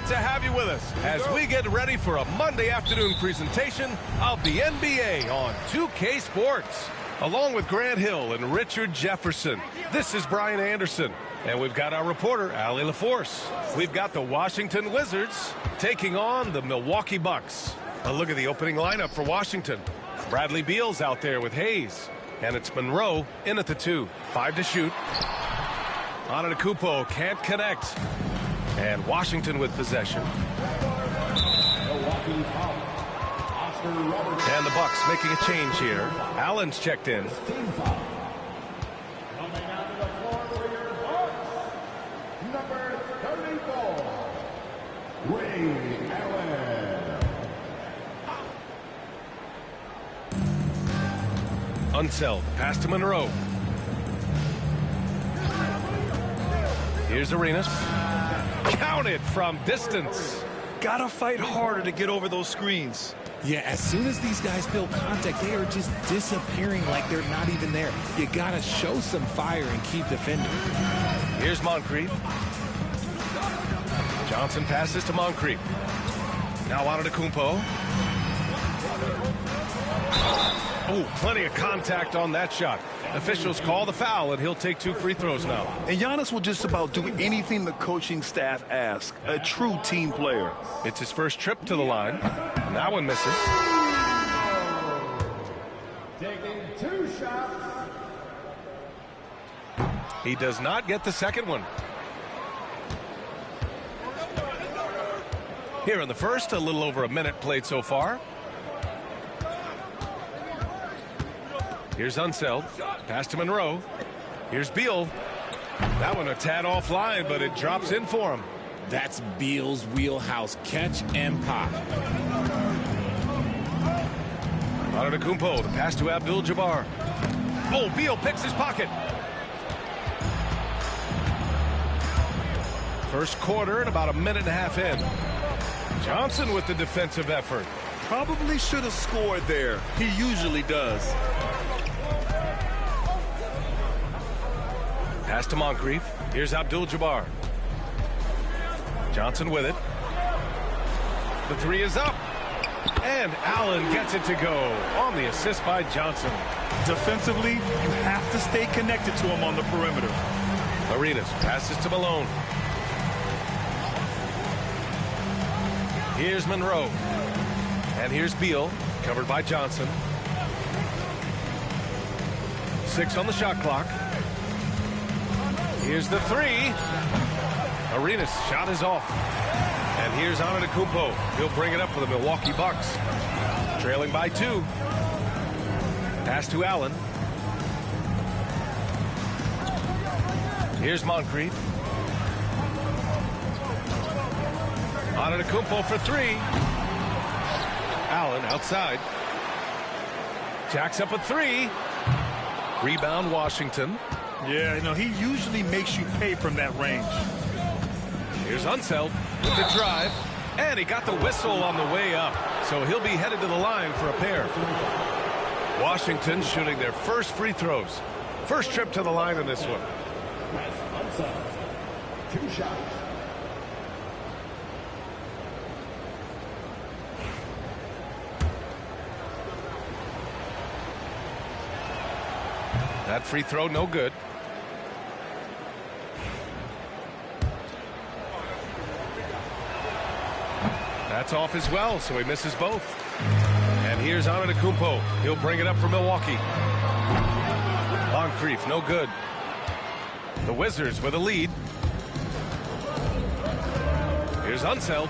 Great to have you with us as we get ready for a Monday afternoon presentation of the NBA on 2K Sports. Along with Grant Hill and Richard Jefferson, this is Brian Anderson. And we've got our reporter, Allie LaForce. We've got the Washington Wizards taking on the Milwaukee Bucks. A look at the opening lineup for Washington. Bradley Beal's out there with Hayes. And it's Monroe in at the 2. 5 to shoot. Antetokounmpo can't connect. And Washington with possession. And the Bucks making a change here. Allen's checked in. Unseld, pass to Monroe. Here's Arenas. Counted from distance. Gotta fight harder to get over those screens. Yeah, as soon as these guys feel contact, they are just disappearing like they're not even there. You gotta show some fire and keep defending. Here's Moncrief. Johnson passes to Moncrief. Now Antetokounmpo. Oh, plenty of contact on that shot. Officials call the foul, and he'll take 2 free throws now. And Giannis will just about do anything the coaching staff asks. A true team player. It's his first trip to the line. And that one misses. Taking 2 shots. He does not get the second one. Here in the first, a little over a minute played so far. Here's Unseld. Pass to Monroe. Here's Beal. That one a tad offline, but it drops in for him. That's Beal's wheelhouse. Catch and pop. Antetokounmpo, the pass to Abdul-Jabbar. Oh, Beal picks his pocket. First quarter and about a minute and a half in. Johnson with the defensive effort. Probably should have scored there. He usually does. Pass to Moncrief. Here's Abdul-Jabbar. Johnson with it. The 3 is up. And Allen gets it to go on the assist by Johnson. Defensively, you have to stay connected to him on the perimeter. Arenas passes to Malone. Here's Monroe. And here's Beal, covered by Johnson. 6 on the shot clock. Here's the 3. Arenas' shot is off. And here's Antetokounmpo. He'll bring it up for the Milwaukee Bucks. Trailing by 2. Pass to Allen. Here's Moncrief. Antetokounmpo for 3. Allen outside. Jacks up a 3. Rebound Washington. Yeah, he usually makes you pay from that range. Here's Unseld with the drive. And he got the whistle on the way up. So he'll be headed to the line for a pair. Washington shooting their first free throws. First trip to the line in this one. Unseld. 2 shots. That free throw no good. That's off as well, so he misses both. And here's Antetokounmpo. He'll bring it up for Milwaukee. Moncrief, no good. The Wizards with a lead. Here's Unseld.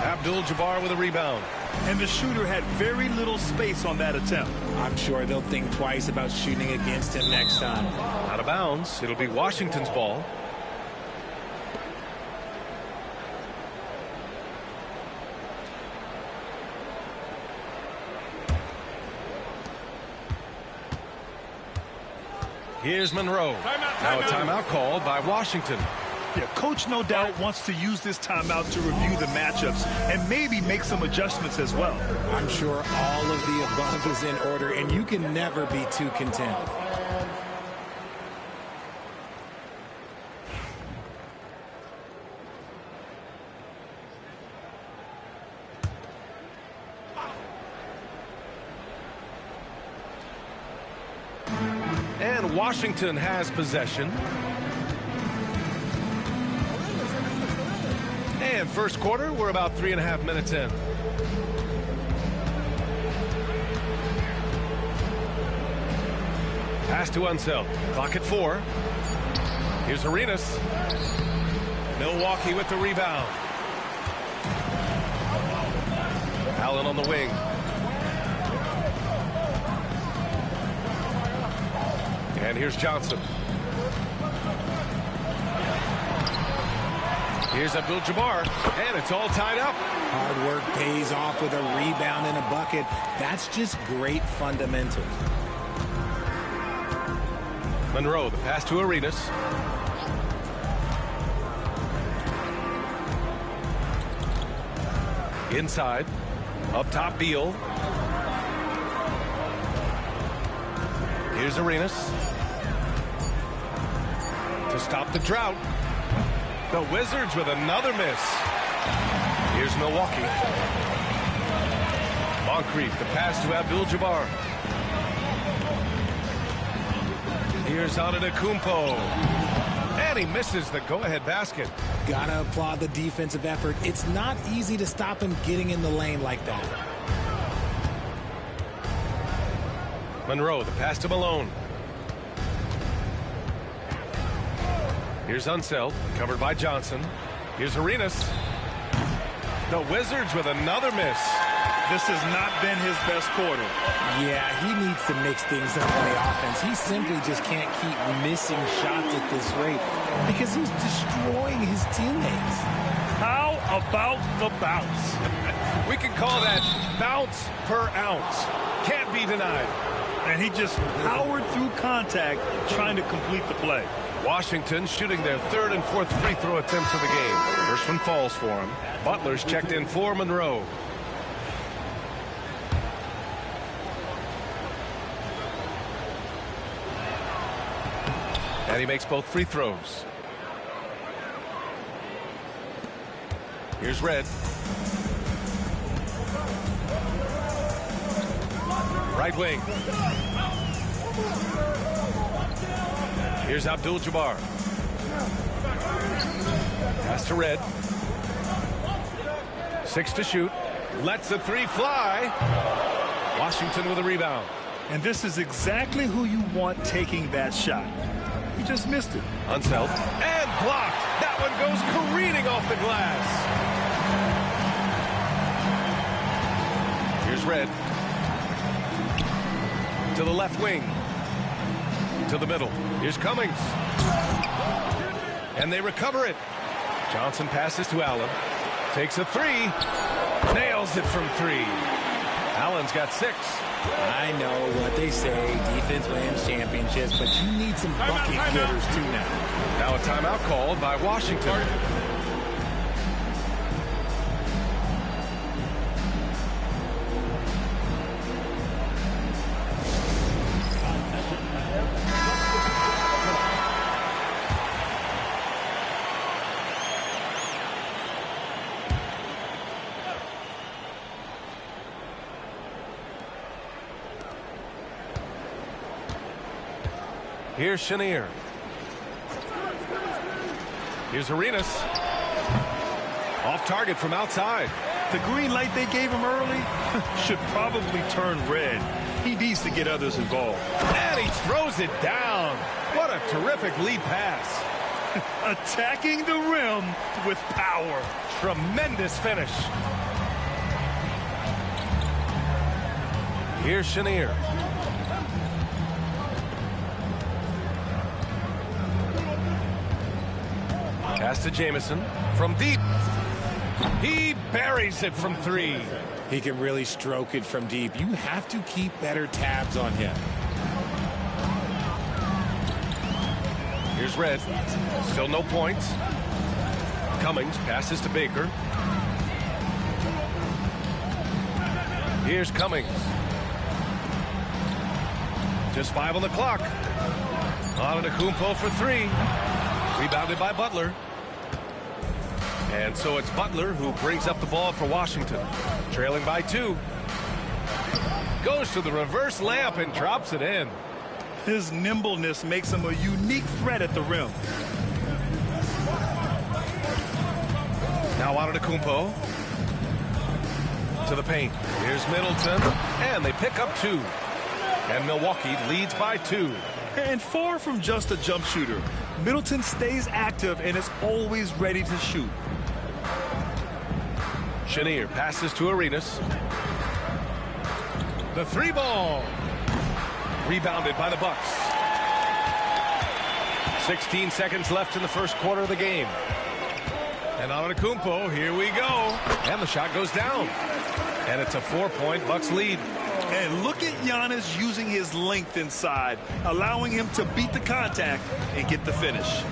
Abdul-Jabbar with a rebound. And the shooter had very little space on that attempt. I'm sure they'll think twice about shooting against him next time. Out of bounds. It'll be Washington's ball. Here's Monroe. Now a timeout called by Washington. Yeah, coach no doubt wants to use this timeout to review the matchups and maybe make some adjustments as well. I'm sure all of the above is in order, and you can never be too content. Washington has possession. And first quarter, we're about 3.5 minutes in. Pass to Unseld. Clock at 4. Here's Arenas. Milwaukee with the rebound. Allen on the wing. And here's Johnson. Here's Abdul-Jabbar, and it's all tied up. Hard work pays off with a rebound and a bucket. That's just great fundamentals. Monroe, the pass to Arenas. Inside. Up top, Beal. Here's Arenas. To stop the drought. The Wizards with another miss. Here's Milwaukee. Moncrief, the pass to Abdul-Jabbar. Here's Antetokounmpo. And he misses the go-ahead basket. Gotta applaud the defensive effort. It's not easy to stop him getting in the lane like that. Monroe, the pass to Malone. Here's Unseld, covered by Johnson. Here's Arenas. The Wizards with another miss. This has not been his best quarter. Yeah, he needs to mix things up on the offense. He simply just can't keep missing shots at this rate because he's destroying his teammates. How about the bounce? We can call that bounce per ounce. Can't be denied. And he just powered through contact trying to complete the play. Washington shooting their third and fourth free throw attempts of the game. First one falls for him. Butler's checked in for Monroe. And he makes both free throws. Here's Red. Right wing. Here's Abdul-Jabbar. Pass to Red. 6 to shoot. Lets the 3 fly. Washington with a rebound. And this is exactly who you want taking that shot. He just missed it. Unseld. And blocked. That one goes careening off the glass. Here's Red. To the left wing. To the middle. Here's Cummings. And they recover it. Johnson passes to Allen. Takes a 3. Nails it from 3. Allen's got 6. I know what they say, defense wins championships, but you need some bucket getters too now. Now a timeout called by Washington. Here's Chenier. Here's Arenas. Off target from outside. The green light they gave him early should probably turn red. He needs to get others involved. And he throws it down. What a terrific lead pass. Attacking the rim with power. Tremendous finish. Here's Chenier. Pass to Jamison from deep. He buries it from 3. He can really stroke it from deep. You have to keep better tabs on him. Here's Red. Still no points. Cummings passes to Baker. Here's Cummings. Just 5 on the clock. Antetokounmpo for 3. Rebounded by Butler. And so it's Butler who brings up the ball for Washington. Trailing by 2. Goes to the reverse layup and drops it in. His nimbleness makes him a unique threat at the rim. Now Antetokounmpo to the paint. Here's Middleton, and they pick up 2. And Milwaukee leads by 2. And far from just a jump shooter, Middleton stays active and is always ready to shoot. Chenier passes to Arenas. The 3-ball. Rebounded by the Bucks. 16 seconds left in the first quarter of the game. And Antetokounmpo, here we go. And the shot goes down. And it's a 4-point Bucks lead. And look at Giannis using his length inside, allowing him to beat the contact and get the finish.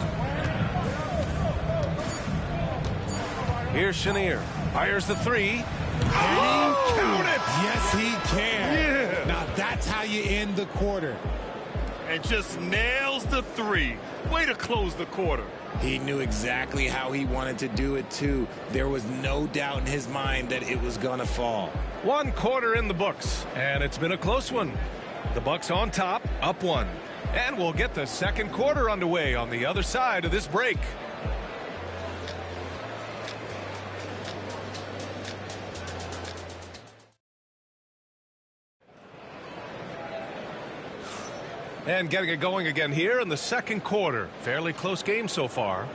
Here's Chenier. Fires the 3. And Oh, count it! Yes, he can. Yeah. Now that's how you end the quarter. And just nails the 3. Way to close the quarter. He knew exactly how he wanted to do it, too. There was no doubt in his mind that it was going to fall. 1 quarter in the books, and it's been a close one. The Bucks on top, up 1. And we'll get the second quarter underway on the other side of this break. And getting it going again here in the second quarter. Fairly close game so far.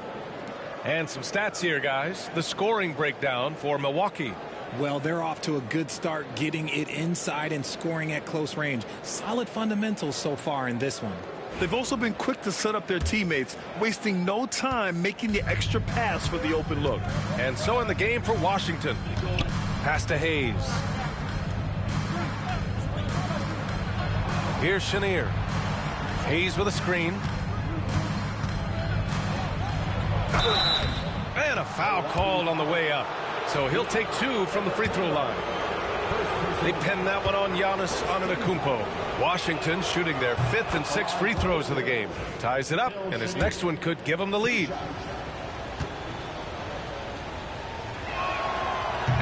And some stats here, guys. The scoring breakdown for Milwaukee. Well, they're off to a good start getting it inside and scoring at close range. Solid fundamentals so far in this one. They've also been quick to set up their teammates, wasting no time making the extra pass for the open look. And so in the game for Washington. Pass to Hayes. Here's Chenier. Hayes with a screen. And a foul called on the way up. So he'll take 2 from the free throw line. They pin that one on Giannis Antetokounmpo. Washington shooting their 5th and 6th free throws of the game. Ties it up, and his next one could give him the lead.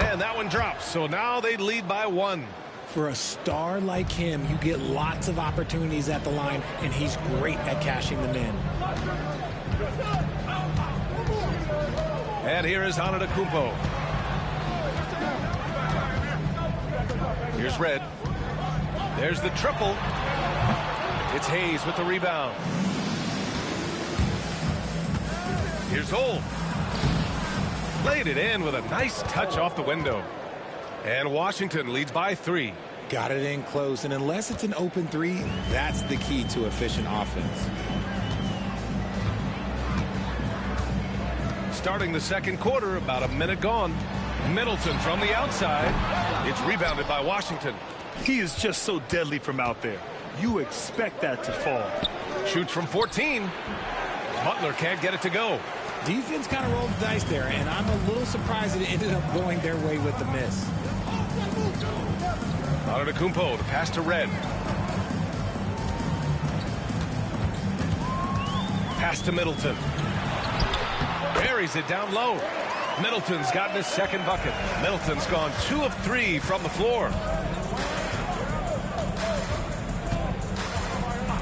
And that one drops, so now they lead by 1. For a star like him, you get lots of opportunities at the line, and he's great at cashing them in. And here is Antetokounmpo. Here's Red. There's the triple. It's Hayes with the rebound. Here's Holt. Laid it in with a nice touch off the window. And Washington leads by 3. Got it in close, and unless it's an open 3, that's the key to efficient offense. Starting the second quarter, about a minute gone. Middleton from the outside. It's rebounded by Washington. He is just so deadly from out there. You expect that to fall. Shoots from 14. Butler can't get it to go. Defense kind of rolled the dice there, and I'm a little surprised it ended up going their way with the miss. Antetokounmpo, the pass to Red. Pass to Middleton. Buries it down low. Middleton's gotten his second bucket. Middleton's gone 2 of 3 from the floor.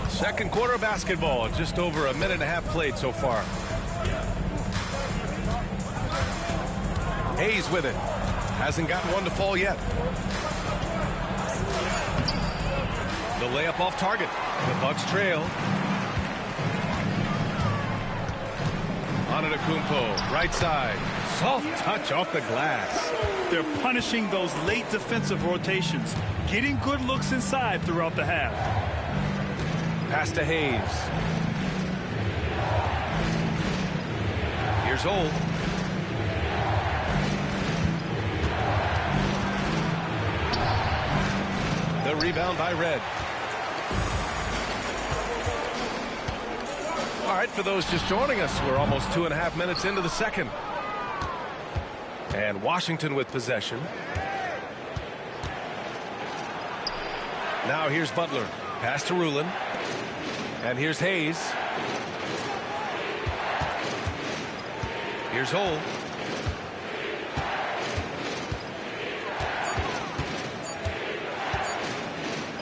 Second quarter of basketball, just over a minute and a half played so far. Hayes with it. Hasn't gotten one to fall yet. The layup off target. The Bucks trail. Antetokounmpo, right side. Soft touch off the glass. They're punishing those late defensive rotations, getting good looks inside throughout the half. Pass to Hayes. Here's Holt. The rebound by Red. All right, for those just joining us, we're almost 2.5 minutes into the second. And Washington with possession. Now here's Butler. Pass to Rulin. And here's Hayes. Here's Holt.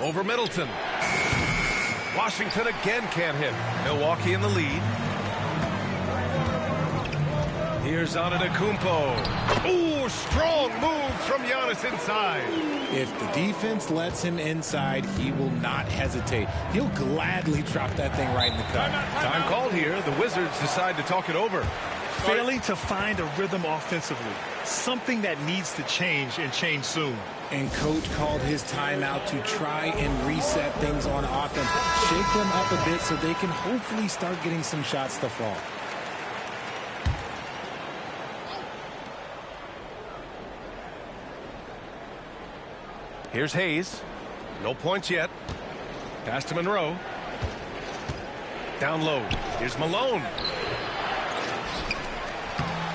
Over Middleton. Washington again can't hit. Milwaukee in the lead. Here's Antetokounmpo. Ooh, strong move from Giannis inside. If the defense lets him inside, he will not hesitate. He'll gladly drop that thing right in the cup. Time called here. The Wizards decide to talk it over. Failing to find a rhythm offensively. Something that needs to change and change soon. And coach called his timeout to try and reset things on offense. Shake them up a bit so they can hopefully start getting some shots to fall. Here's Hayes. No points yet. Pass to Monroe. Down low. Here's Malone.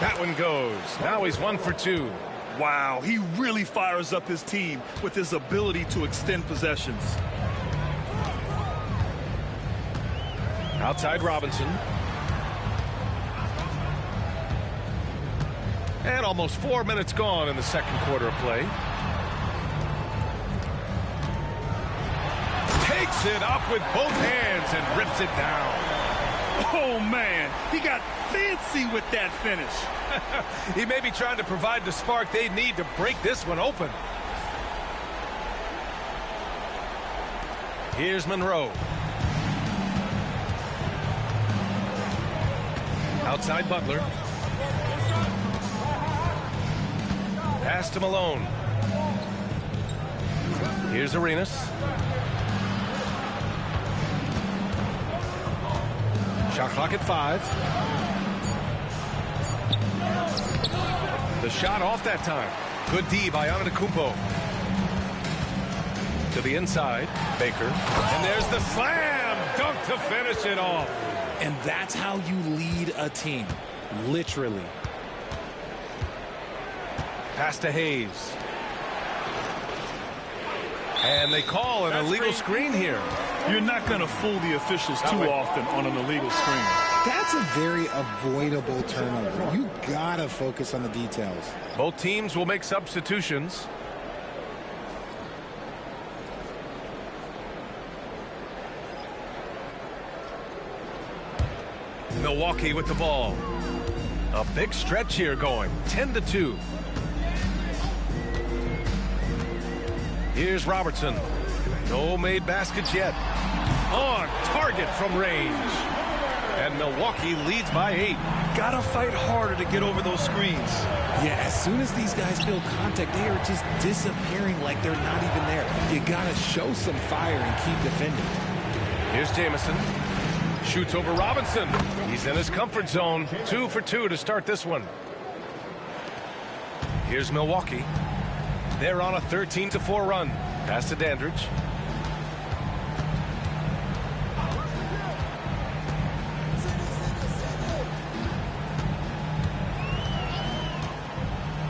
That one goes. Now he's 1 for 2. Wow, he really fires up his team with his ability to extend possessions. Outside Robinson. And almost 4 minutes gone in the second quarter of play. Takes it up with both hands and rips it down. Oh, man, he got fancy with that finish. He may be trying to provide the spark they need to break this one open. Here's Monroe. Outside Butler. Pass to Malone. Here's Arenas. Shot clock at 5. The shot off that time. Good D by Antetokounmpo. To the inside, Baker. And there's the slam dunk to finish it off. And that's how you lead a team. Literally. Pass to Hayes. And they call an illegal screen here. You're not going to fool the officials too often on an illegal screen. That's a very avoidable turnover. You gotta focus on the details. Both teams will make substitutions. Milwaukee with the ball. A big stretch here going. 10-2. Here's Robertson. No made baskets yet. On target from range. And Milwaukee leads by 8. Gotta fight harder to get over those screens. Yeah, as soon as these guys feel contact, they are just disappearing like they're not even there. You gotta show some fire and keep defending. Here's Jamison. Shoots over Robinson. He's in his comfort zone. 2 for 2 to start this one. Here's Milwaukee. They're on a 13-4 run. Pass to Dandridge.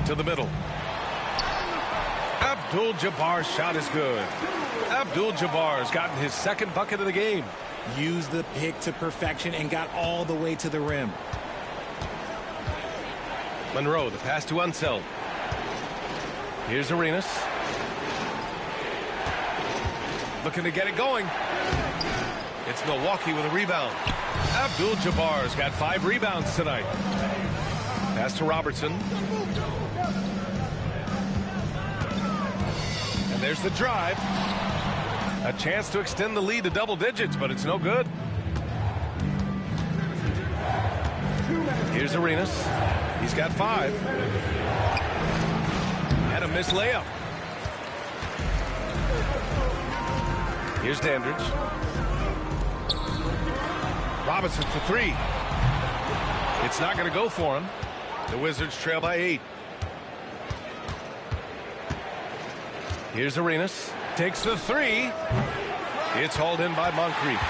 To the middle. Abdul-Jabbar's shot is good. Abdul-Jabbar's gotten his second bucket of the game. Used the pick to perfection and got all the way to the rim. Monroe, the pass to Unseld. Here's Arenas. Looking to get it going. It's Milwaukee with a rebound. Abdul-Jabbar's got 5 rebounds tonight. Pass to Robertson. And there's the drive. A chance to extend the lead to double digits, but it's no good. Here's Arenas. He's got 5. And a missed layup. Here's Dandridge. Robinson for 3. It's not going to go for him. The Wizards trail by 8. Here's Arenas. Takes the 3. It's hauled in by Moncrief.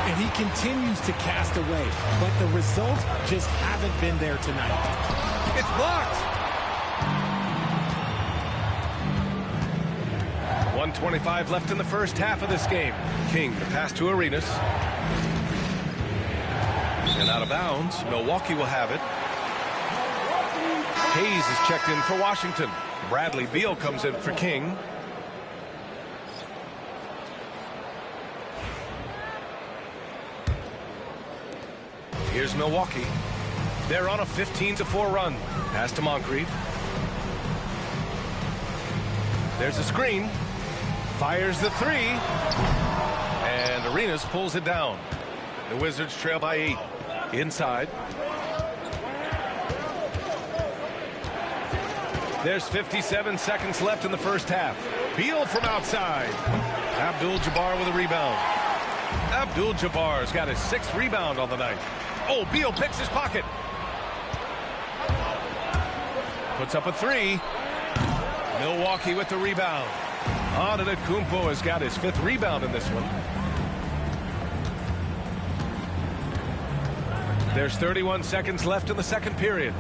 And he continues to cast away, but the results just haven't been there tonight. It's blocked. 1:25 left in the first half of this game. King, the pass to Arenas. And out of bounds. Milwaukee will have it. Hayes is checked in for Washington. Bradley Beal comes in for King. Here's Milwaukee. They're on a 15-4 run. Pass to Moncrief. There's a screen. Fires the three. And Arenas pulls it down. The Wizards trail by 8. Inside. There's 57 seconds left in the first half. Beal from outside. Abdul-Jabbar with a rebound. Abdul-Jabbar's got his 6th rebound on the night. Oh, Beal picks his pocket. Puts up a 3. Milwaukee with the rebound. Antetokounmpo has got his 5th rebound in this one. There's 31 seconds left in the second period.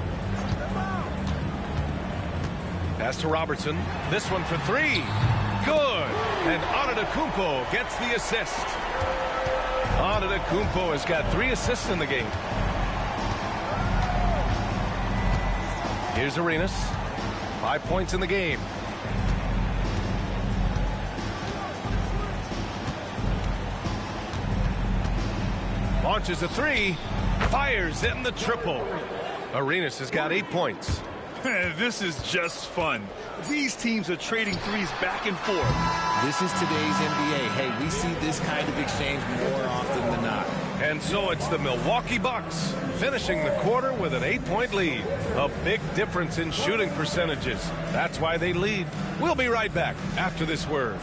Pass to Robertson. This one for 3. Good. And Antetokounmpo gets the assist. Antetokounmpo has got 3 assists in the game. Here's Arenas. 5 points in the game. Launches a 3. Fires in the triple. Arenas has got 8 points. This is just fun. These teams are trading threes back and forth. This is today's NBA. Hey, we see this kind of exchange more often than not. And so it's the Milwaukee Bucks finishing the quarter with an 8-point lead. A big difference in shooting percentages. That's why they lead. We'll be right back after this word.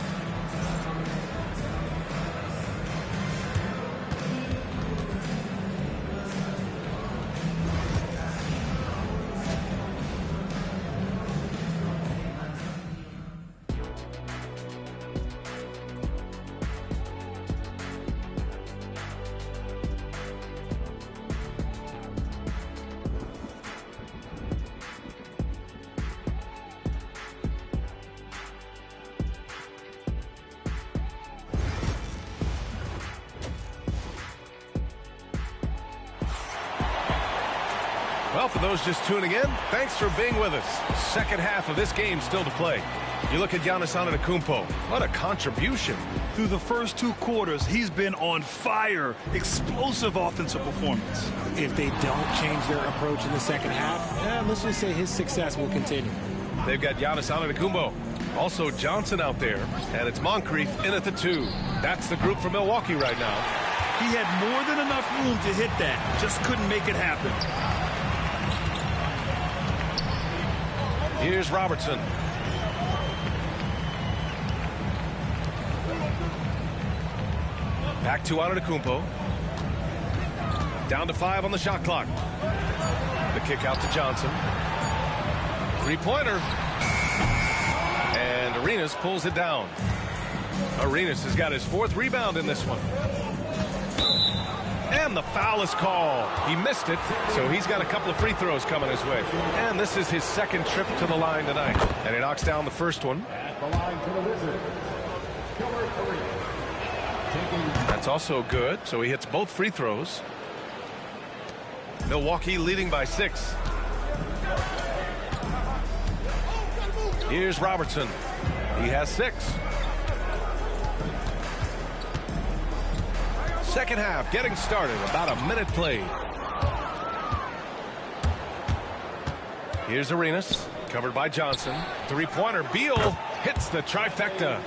Well, for those just tuning in, thanks for being with us. Second half of this game still to play. You look at Giannis Antetokounmpo. What a contribution. Through the first 2 quarters, he's been on fire. Explosive offensive performance. If they don't change their approach in the second half, let's just say his success will continue. They've got Giannis Antetokounmpo. Also Johnson out there. And it's Moncrief in at the 2. That's the group for Milwaukee right now. He had more than enough room to hit that. Just couldn't make it happen. Here's Robertson. Back to Antetokounmpo. Down to 5 on the shot clock. The kick out to Johnson. 3-pointer. And Arenas pulls it down. Arenas has got his 4th rebound in this one. And the foul is called. He missed it, so he's got a couple of free throws coming his way. And this is his 2nd trip to the line tonight. And he knocks down the first one. At the line for the Wizards, Killer 3. That's also good, so he hits both free throws. Milwaukee leading by 6. Here's Robertson. He has 6. Second half getting started. About a minute played. Here's Arenas. Covered by Johnson. 3-pointer. Beal hits the trifecta.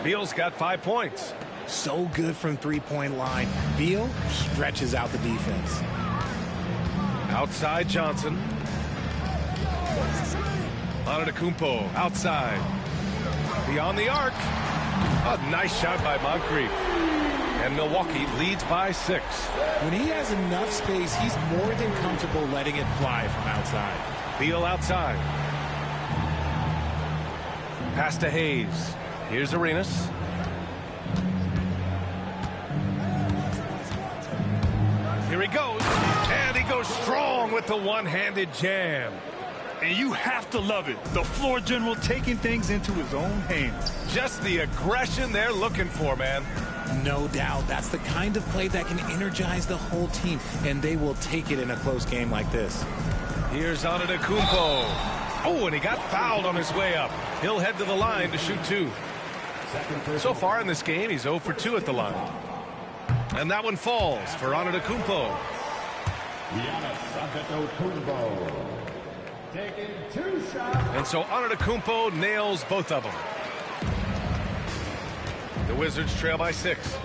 Beal's got 5 points. So good from 3-point line. Beal stretches out the defense. Outside Johnson. Antetokounmpo outside. Beyond the arc. A nice shot by Moncrief. And Milwaukee leads by 6. When he has enough space, he's more than comfortable letting it fly from outside. Beal outside. Pass to Hayes. Here's Arenas. Here he goes. And he goes strong with the one-handed jam. And you have to love it. The floor general taking things into his own hands. Just the aggression they're looking for, man. No doubt. That's the kind of play that can energize the whole team, and they will take it in a close game like this. Here's Antetokounmpo. Oh, and he got fouled on his way up. He'll head to the line to shoot 2. So far in this game, he's 0 for 2 at the line. And that one falls for Antetokounmpo. Taking 2 shots. And so Antetokounmpo nails both of them. The Wizards trail by 6.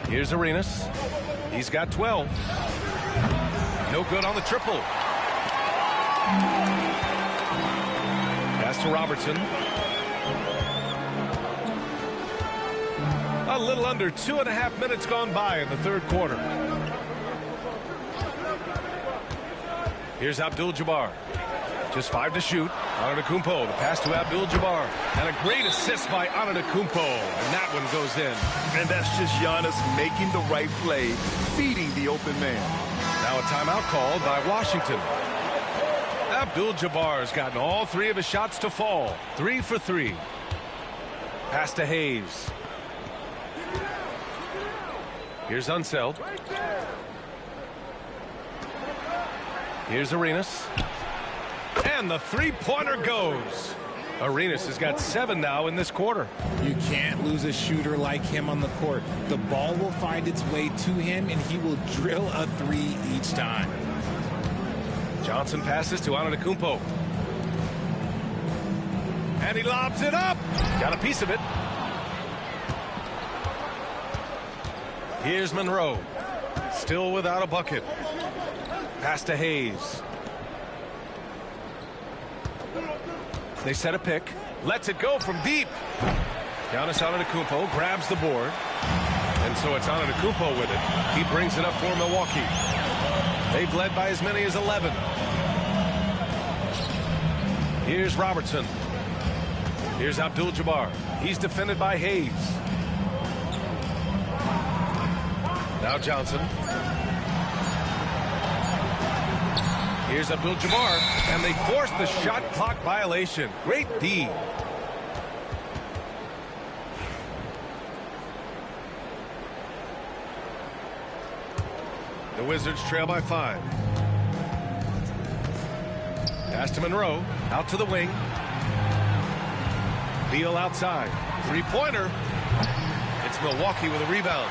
Here's Arenas. He's got 12. No good on the triple. Pass to Robertson. A little under 2.5 minutes gone by in the third quarter. Here's Abdul-Jabbar. Just 5 to shoot. Antetokounmpo, the pass to Abdul-Jabbar. And a great assist by Antetokounmpo. And that one goes in. And that's just Giannis making the right play, feeding the open man. Now a timeout called by Washington. Abdul-Jabbar's gotten all 3 of his shots to fall. 3 for 3. Pass to Hayes. Here's Unseld. Here's Arenas. And the three-pointer goes. Arenas has got 7 now in this quarter. You can't lose a shooter like him on the court. The ball will find its way to him, and he will drill a 3 each time. Johnson passes to Antetokounmpo. And he lobs it up. Got a piece of it. Here's Monroe. Still without a bucket. Pass to Hayes. They set a pick. Lets it go from deep. Giannis Antetokounmpo grabs the board. And so it's Antetokounmpo with it. He brings it up for Milwaukee. They've led by as many as 11. Here's Robertson. Here's Abdul-Jabbar. He's defended by Hayes. Now Johnson. Here's Abdul-Jabbar, and they force the shot clock violation. Great D. The Wizards trail by 5. Pass to Monroe, out to the wing. Beal outside. Three-pointer. It's Milwaukee with a rebound.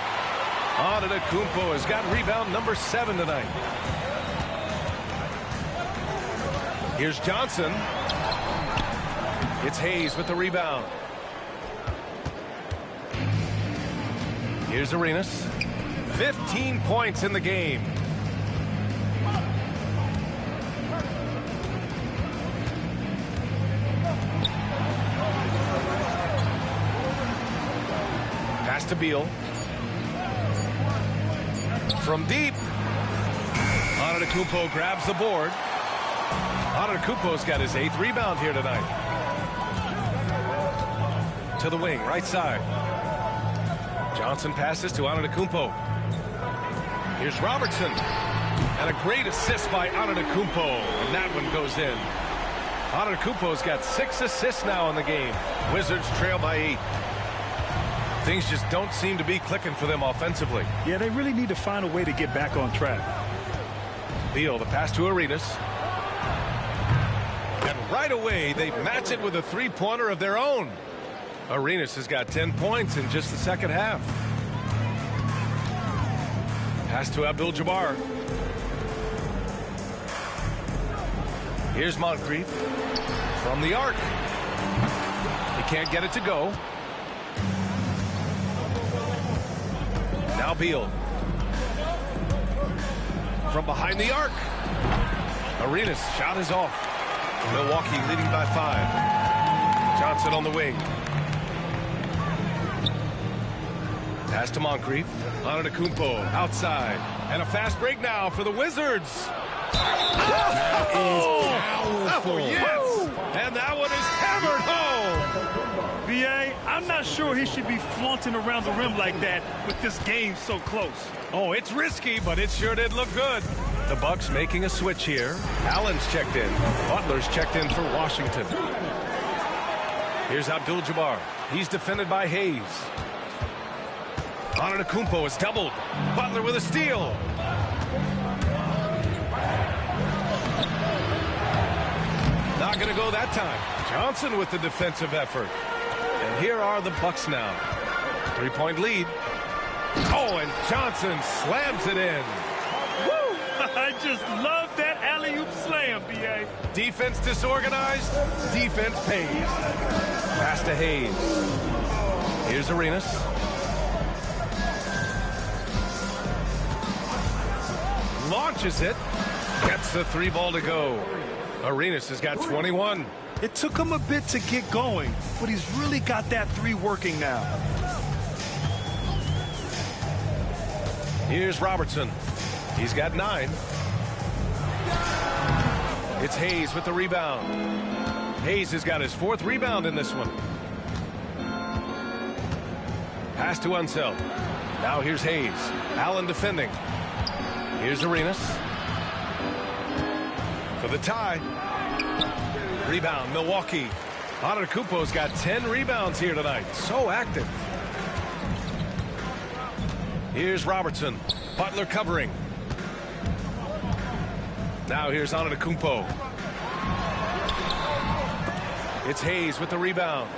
Antetokounmpo has got rebound number 7 tonight. Here's Johnson. It's Hayes with the rebound. Here's Arenas. 15 points in the game. Pass to Beal. From deep. Antetokounmpo grabs the board. Antetokounmpo's got his 8th rebound here tonight. To the wing, right side. Johnson passes to Antetokounmpo. Here's Robertson. And a great assist by Antetokounmpo. And that one goes in. Antetokounmpo's got 6 assists now in the game. Wizards trail by 8. Things just don't seem to be clicking for them offensively. Yeah, they really need to find a way to get back on track. Beal, the pass to Arenas. And right away, they match it with a three-pointer of their own. Arenas has got 10 points in just the second half. Pass to Abdul-Jabbar. Here's Moncrief from the arc. He can't get it to go. Now Beal. From behind the arc. Arenas' shot is off. Milwaukee leading by 5. Johnson on the wing. Pass to Moncrief. Antetokounmpo outside. And a fast break now for the Wizards. That is powerful. Oh, yes. And that one is hammered home. B.A., I'm not sure he should be flaunting around the rim like that with this game so close. Oh, it's risky, but it sure did look good. The Bucks making a switch here. Allen's checked in. Butler's checked in for Washington. Here's Abdul-Jabbar. He's defended by Hayes. Antetokounmpo is doubled. Butler with a steal. Not going to go that time. Johnson with the defensive effort. And here are the Bucks now. 3-point lead. Oh, and Johnson slams it in. Woo! I just love that alley-oop slam, B.A. Defense disorganized, defense pays. Pass to Hayes. Here's Arenas. Launches it. Gets the 3 ball to go. Arenas has got 21. It took him a bit to get going, but he's really got that 3 working now. Here's Robertson. He's got 9. It's Hayes with the rebound. Hayes has got his 4th rebound in this one. Pass to Unseld. Now here's Hayes. Allen defending. Here's Arenas. For the tie. Rebound, Milwaukee. Antetokounmpo's got 10 rebounds here tonight. So active. Here's Robertson. Butler covering. Now here's Antetokounmpo. It's Hayes with the rebound.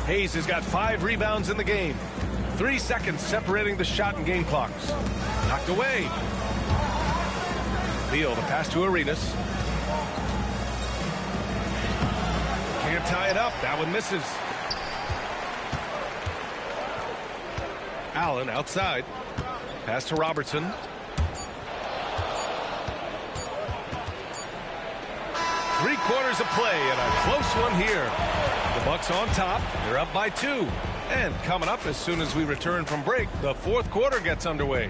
Hayes has got 5 rebounds in the game. 3 seconds separating the shot and game clocks. Knocked away. Beal, the pass to Arenas. Can't tie it up. That one misses. Allen outside. Pass to Robertson. Three-quarters of play and a close one here. The Bucks on top. They're up by 2. And coming up as soon as we return from break, the 4th quarter gets underway.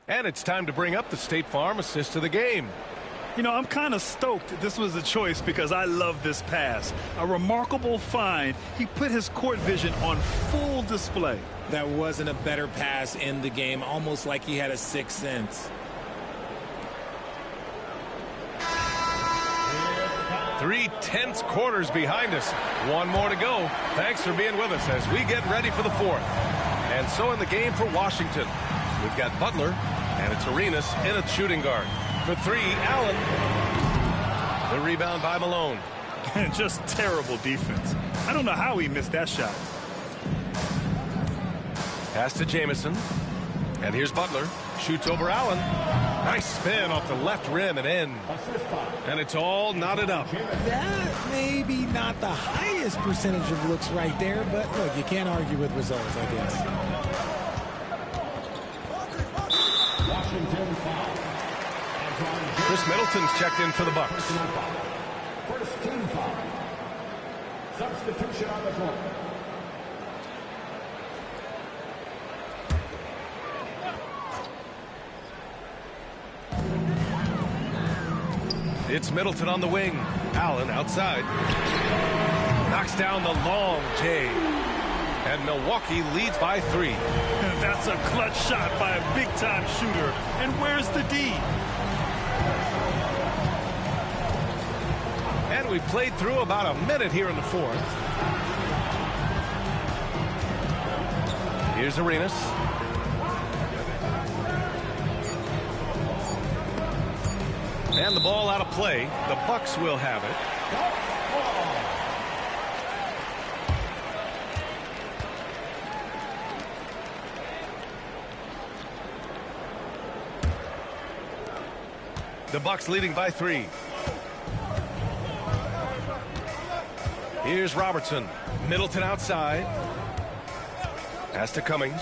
And it's time to bring up the State Farm assist of the game. You know, I'm kind of stoked this was a choice because I love this pass. A remarkable find. He put his court vision on full display. That wasn't a better pass in the game, almost like he had a 6th sense. 3 tense quarters behind us. 1 more to go. Thanks for being with us as we get ready for the 4th. And so in the game for Washington, we've got Butler, and it's Arenas in a shooting guard. For 3, Allen. The rebound by Malone. Just terrible defense. I don't know how he missed that shot. Pass to Jamison. And here's Butler. Shoots over Allen. Nice spin off the left rim and in. And it's all knotted up. That may be not the highest percentage of looks right there, but look, you can't argue with results, I guess. Chris Middleton's checked in for the Bucks. First team foul. Substitution on the floor. It's Middleton on the wing. Allen outside. Knocks down the long J. And Milwaukee leads by 3. That's a clutch shot by a big-time shooter. And where's the D? And we played through about a minute here in the 4th. Here's Arenas. And the ball out of play. The Bucks will have it. The Bucks leading by 3. Here's Robertson. Middleton outside. Pass to Cummings.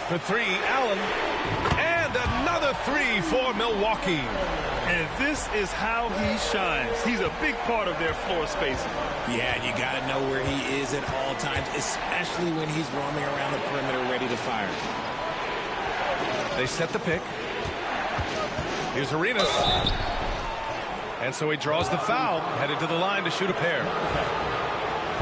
For 3, Allen. And another 3 for Milwaukee. And this is how he shines. He's a big part of their floor spacing. Yeah, and you got to know where he is at all times, especially when he's roaming around the perimeter ready to fire. They set the pick. Here's Arenas. And so he draws the foul, headed to the line to shoot a pair.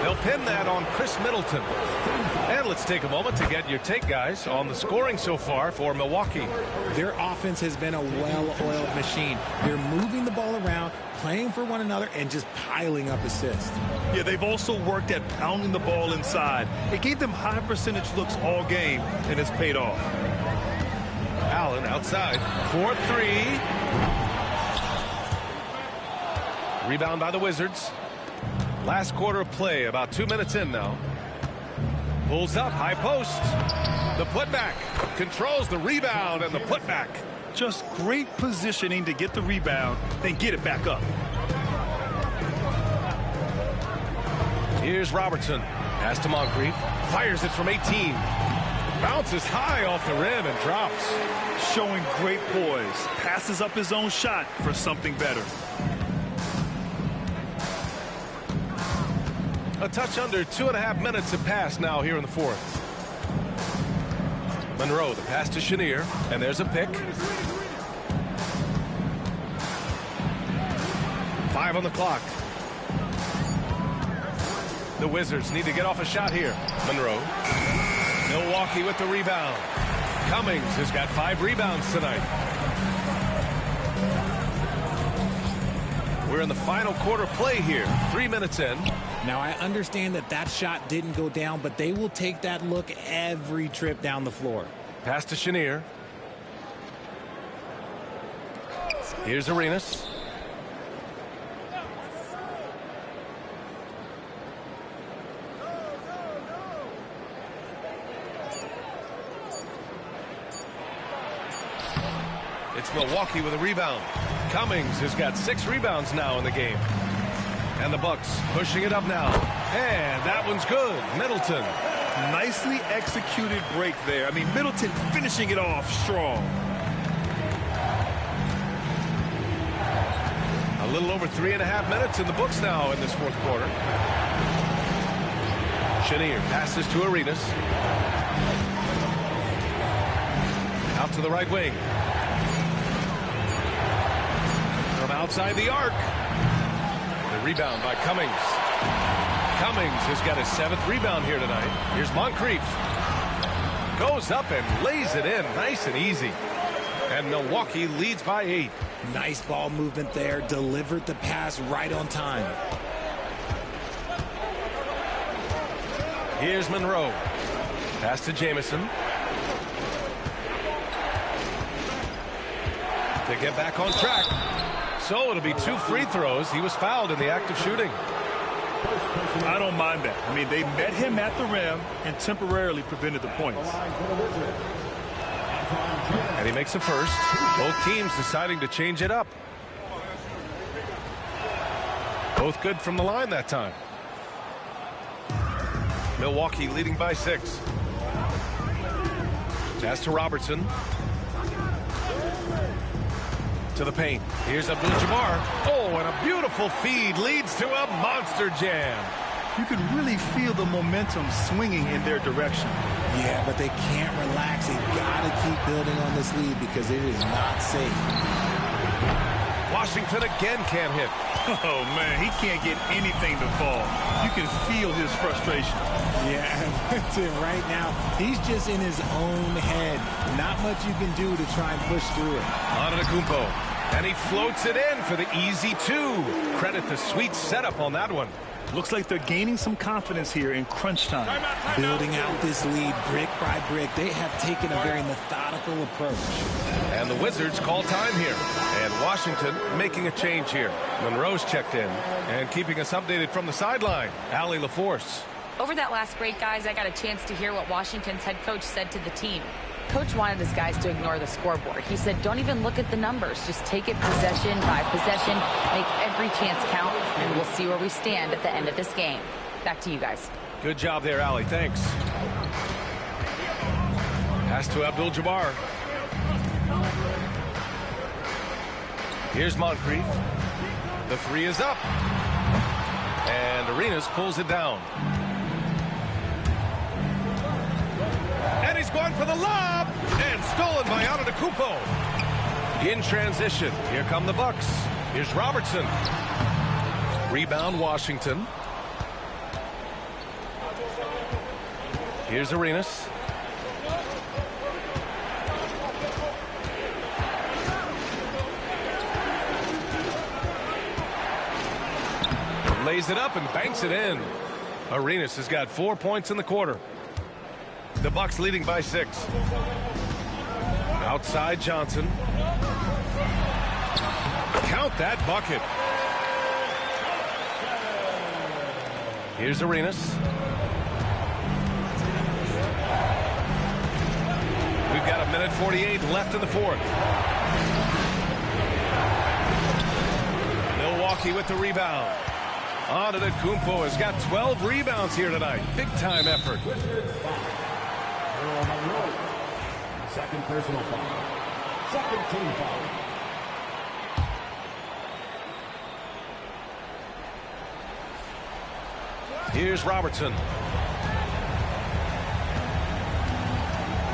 They'll pin that on Chris Middleton. And let's take a moment to get your take, guys, on the scoring so far for Milwaukee. Their offense has been a well-oiled machine. They're moving the ball around, playing for one another, and just piling up assists. Yeah, they've also worked at pounding the ball inside. It gave them high percentage looks all game, and it's paid off. Allen outside for three. Rebound by the Wizards. Last quarter of play, about 2 minutes in now. Pulls up, high post. The putback. Controls the rebound and the putback. Just great positioning to get the rebound, then get it back up. Here's Robertson. Pass to Moncrief. Fires it from 18. Bounces high off the rim and drops. Showing great poise. Passes up his own shot for something better. A touch under 2.5 minutes have passed now here in the fourth. Monroe, the pass to Chenier, and there's a pick. 5 on the clock. The Wizards need to get off a shot here. Monroe. Milwaukee with the rebound. Cummings has got 5 rebounds tonight. We're in the final quarter play here. 3 minutes in. Now, I understand that shot didn't go down, but they will take that look every trip down the floor. Pass to Chenier. Here's Arenas. It's Milwaukee with a rebound. Cummings has got 6 rebounds now in the game. And the Bucks pushing it up now. And that one's good. Middleton. Nicely executed break there. I mean, Middleton finishing it off strong. A little over 3.5 minutes in the books now in this fourth quarter. Chenier passes to Arenas. Out to the right wing. From outside the arc. The rebound by Cummings. Cummings has got his 7th rebound here tonight. Here's Moncrief. Goes up and lays it in nice and easy. And Milwaukee leads by 8. Nice ball movement there. Delivered the pass right on time. Here's Monroe. Pass to Jamison. To get back on track. So it'll be 2 free throws. He was fouled in the act of shooting. I don't mind that. I mean, they met him at the rim and temporarily prevented the points. And he makes a first. Both teams deciding to change it up. Both good from the line that time. Milwaukee leading by 6. Pass to Robertson. To the paint. Here's Abdul-Jabbar. Oh, and a beautiful feed leads to a monster jam. You can really feel the momentum swinging in their direction. Yeah, but they can't relax. They've got to keep building on this lead because it is not safe. Washington again can't hit. Oh, man, he can't get anything to fall. You can feel his frustration. Yeah, right now, he's just in his own head. Not much you can do to try and push through it. Antetokounmpo. And he floats it in for the easy 2. Credit the sweet setup on that one. Looks like they're gaining some confidence here in crunch time. Building out this lead brick by brick. They have taken a very methodical approach. And the Wizards call time here. And Washington making a change here. Monroe's checked in. And keeping us updated from the sideline, Allie LaForce. Over that last break, guys, I got a chance to hear what Washington's head coach said to the team. Coach wanted his guys to ignore the scoreboard. He said, don't even look at the numbers. Just take it possession by possession. Make every chance count, and we'll see where we stand at the end of this game. Back to you guys. Good job there, Allie. Thanks. Pass to Abdul-Jabbar. Here's Moncrief. The 3 is up. And Arenas pulls it down. And he's going for the lob. And stolen by Antetokounmpo. In transition. Here come the Bucks. Here's Robertson. Rebound Washington. Here's Arenas. Lays it up and banks it in. Arenas has got 4 points in the quarter. The Bucks leading by 6. Outside Johnson. Count that bucket. Here's Arenas. We've got 1:48 left in the fourth. Milwaukee with the rebound. Antetokounmpo has got 12 rebounds here tonight. Big time effort. Second personal foul. Second team foul. Here's Robertson.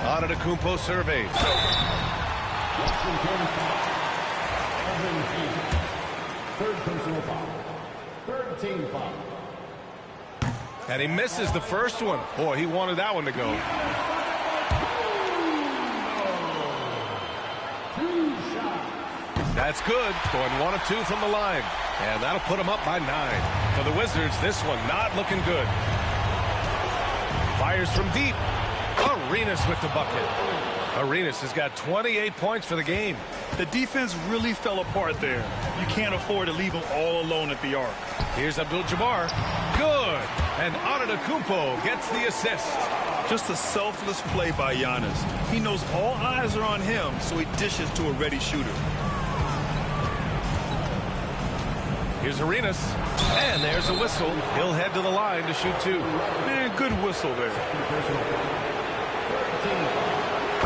Antetokounmpo surveys. Third personal foul. Third team foul. And he misses the first one. Boy, he wanted that one to go. That's good. Going 1 of 2 from the line. And that'll put him up by 9. For the Wizards, this one not looking good. Fires from deep. Arenas with the bucket. Arenas has got 28 points for the game. The defense really fell apart there. You can't afford to leave them all alone at the arc. Here's Abdul-Jabbar. Good. And Antetokounmpo gets the assist. Just a selfless play by Giannis. He knows all eyes are on him, so he dishes to a ready shooter. Here's Arenas. And there's a whistle. He'll head to the line to shoot 2. Man, good whistle there.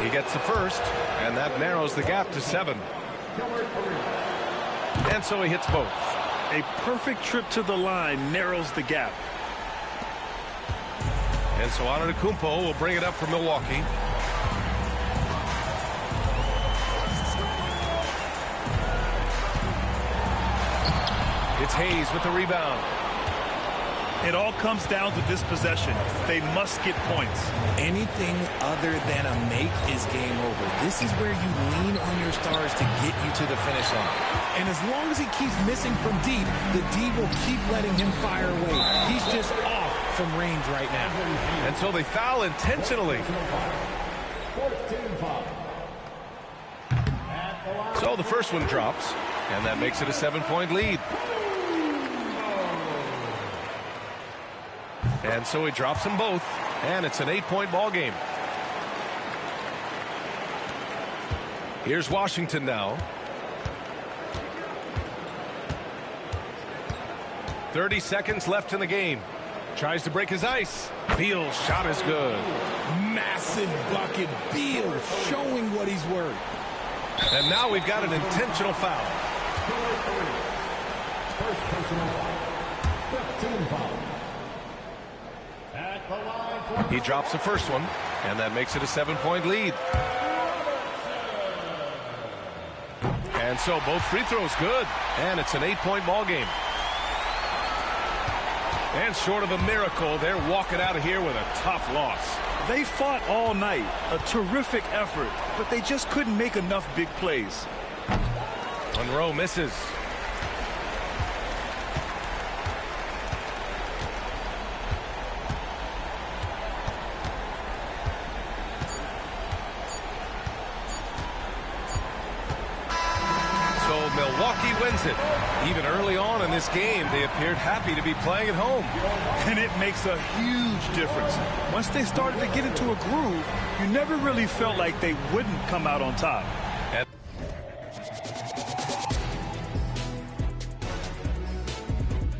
He gets the first, and that narrows the gap to 7. And so he hits both. A perfect trip to the line narrows the gap. And so Antetokounmpo will bring it up for Milwaukee. It's Hayes with the rebound. It all comes down to this possession. They must get points. Anything other than a make is game over. This is where you lean on your stars to get you to the finish line. And as long as he keeps missing from deep, the D will keep letting him fire away. He's just off from range right now. And so they foul intentionally. So the first one drops, and that makes it a 7-point lead. And so he drops them both, and it's an 8-point ball game. Here's Washington now. 30 seconds left in the game. Tries to break his ice. Beal's shot is good. Massive bucket. Beal showing what he's worth. And now we've got an intentional foul. First personal foul. 15 foul. He drops the first one, and that makes it a 7-point lead. And so both free throws good, and it's an 8-point ball game. And short of a miracle, they're walking out of here with a tough loss. They fought all night, a terrific effort, but they just couldn't make enough big plays. Monroe misses. Milwaukee wins it. Even early on in this game, they appeared happy to be playing at home. And it makes a huge difference. Once they started to get into a groove, you never really felt like they wouldn't come out on top.